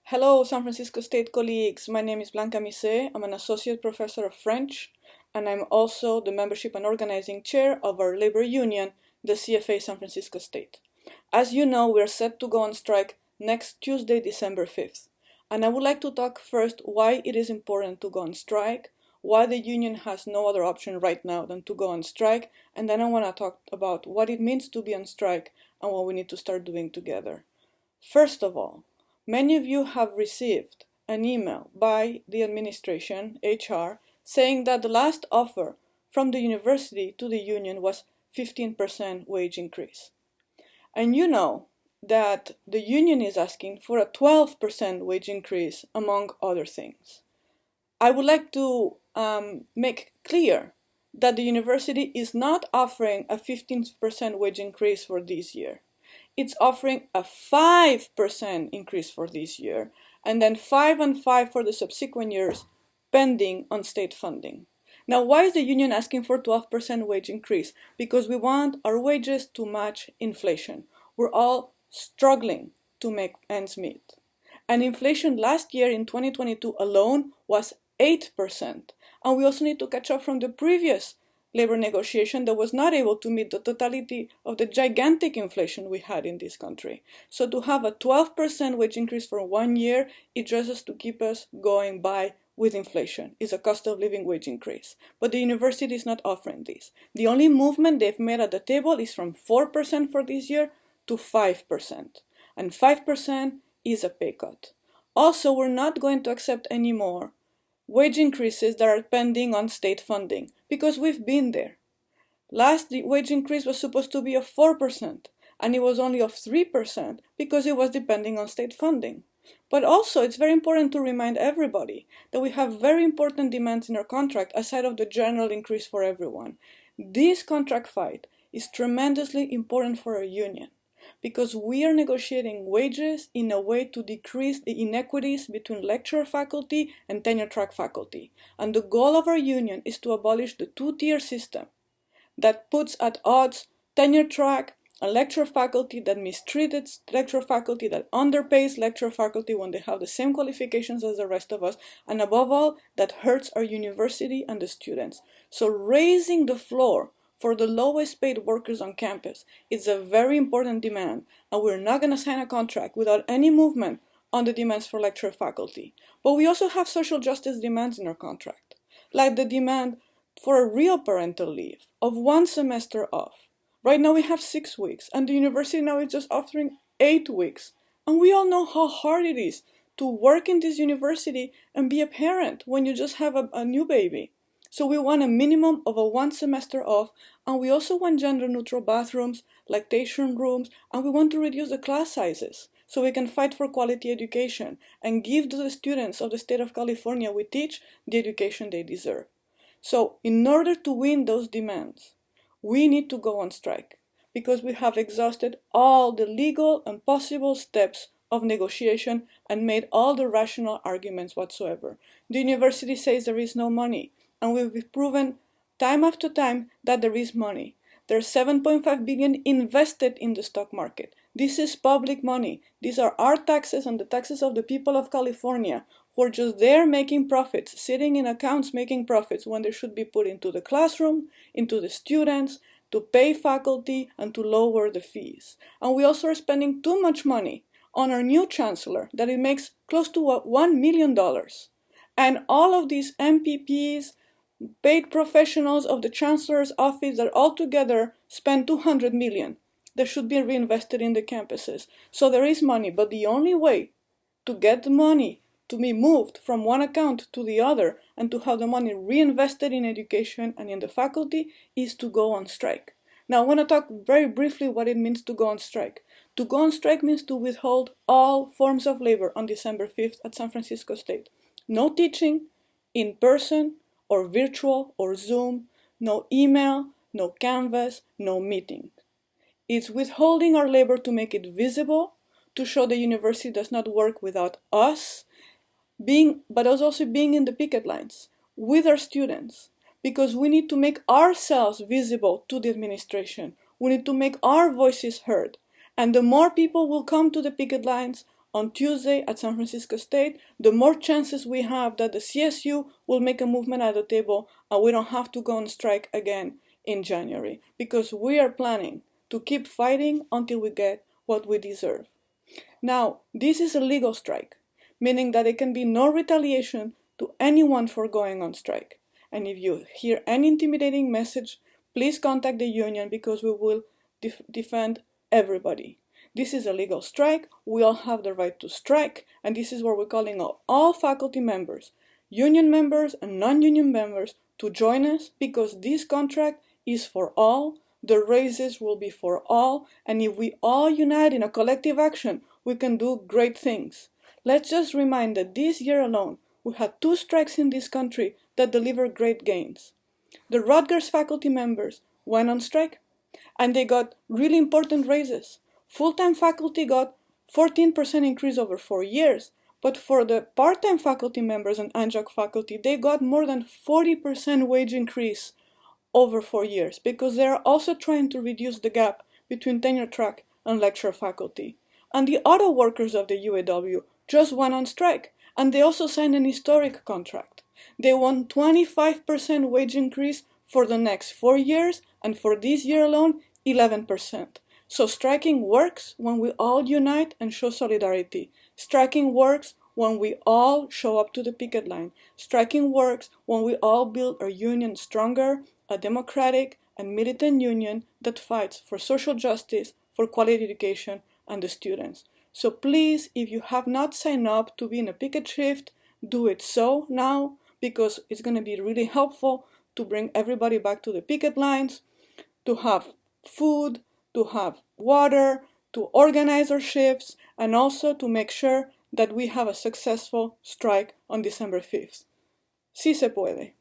Hello, San Francisco State colleagues. My name is Blanca Missé. I'm an associate professor of French, and I'm also the membership and organizing chair of our labor union, the CFA San Francisco State. As you know, we're set to go on strike next Tuesday, December 5th. And I would like to talk first why it is important to go on strike, why the union has no other option right now than to go on strike, and then I want to talk about what it means to be on strike and what we need to start doing together. First of all, many of you have received an email by the administration, HR, saying that the last offer from the university to the union was 15% wage increase. And you know that the union is asking for a 12% wage increase, among other things. I would like to make clear that the university is not offering a 15% wage increase for this year. It's offering a 5% increase for this year, and then 5 and 5 for the subsequent years, pending on state funding. Now, why is the union asking for 12% wage increase? Because we want our wages to match inflation. We're all struggling to make ends meet. And inflation last year in 2022 alone was 8%. And we also need to catch up from the previous labor negotiation that was not able to meet the totality of the gigantic inflation we had in this country. So to have a 12% wage increase for 1 year, it just has to keep us going by with inflation. It's a cost of living wage increase. But the university is not offering this. The only movement they've made at the table is from 4% for this year to 5%. And 5% is a pay cut. Also, we're not going to accept any more wage increases that are pending on state funding, because we've been there. Last, the wage increase was supposed to be of 4%, and it was only of 3% because it was depending on state funding. But also, it's very important to remind everybody that we have very important demands in our contract aside of the general increase for everyone. This contract fight is tremendously important for our union, because we are negotiating wages in a way to decrease the inequities between lecturer faculty and tenure-track faculty. And the goal of our union is to abolish the two-tier system that puts at odds tenure-track and lecturer faculty, that mistreats lecturer faculty, that underpays lecturer faculty when they have the same qualifications as the rest of us, and above all, that hurts our university and the students. So raising the floor for the lowest paid workers on campus is a very important demand, and we're not going to sign a contract without any movement on the demands for lecturer faculty. But we also have social justice demands in our contract, like the demand for a real parental leave of 1 semester off. Right now we have 6 weeks, and the university now is just offering 8 weeks. And we all know how hard it is to work in this university and be a parent when you just have a new baby. So we want a minimum of a 1 semester off, and we also want gender-neutral bathrooms, lactation rooms, and we want to reduce the class sizes so we can fight for quality education and give to the students of the state of California we teach the education they deserve. So in order to win those demands, we need to go on strike, because we have exhausted all the legal and possible steps of negotiation and made all the rational arguments whatsoever. The university says there is no money. And we've proven time after time that there is money. There's $7.5 billion invested in the stock market. This is public money. These are our taxes and the taxes of the people of California, who are just there making profits, sitting in accounts making profits when they should be put into the classroom, into the students, to pay faculty, and to lower the fees. And we also are spending too much money on our new chancellor, that it makes close to $1 million. And all of these MPPs, paid professionals of the Chancellor's office that altogether spend $200 million that should be reinvested in the campuses. So there is money, but the only way to get the money to be moved from one account to the other and to have the money reinvested in education and in the faculty is to go on strike. Now I want to talk very briefly what it means to go on strike. To go on strike means to withhold all forms of labor on December 5th at San Francisco State. No teaching, in person, or virtual, or Zoom, no email, no Canvas, no meeting. It's withholding our labor to make it visible, to show the university does not work without us, but also being in the picket lines with our students, because we need to make ourselves visible to the administration. We need to make our voices heard. And the more people will come to the picket lines on Tuesday at San Francisco State, the more chances we have that the CSU will make a movement at the table and we don't have to go on strike again in January, because we are planning to keep fighting until we get what we deserve. Now, this is a legal strike, meaning that there can be no retaliation to anyone for going on strike. And if you hear any intimidating message, please contact the union, because we will defend everybody. This is a legal strike. We all have the right to strike, and this is what we're calling all faculty members, union members and non-union members, to join us, because this contract is for all. The raises will be for all, and if we all unite in a collective action, we can do great things. Let's just remind that this year alone, we had 2 strikes in this country that delivered great gains. The Rutgers faculty members went on strike, and they got really important raises. Full-time faculty got 14% increase over 4 years, but for the part-time faculty members and adjunct faculty, they got more than 40% wage increase over 4 years, because they are also trying to reduce the gap between tenure track and lecture faculty. And the auto workers of the UAW just went on strike, and they also signed an historic contract. They won 25% wage increase for the next 4 years, and for this year alone, 11%. So striking works when we all unite and show solidarity. Striking works when we all show up to the picket line. Striking works when we all build our union stronger, a democratic and militant union that fights for social justice, for quality education, and the students. So please, if you have not signed up to be in a picket shift, do it so now, because it's going to be really helpful to bring everybody back to the picket lines, to have food, to have water, to organize our shifts, and also to make sure that we have a successful strike on December 5th. Sí se puede.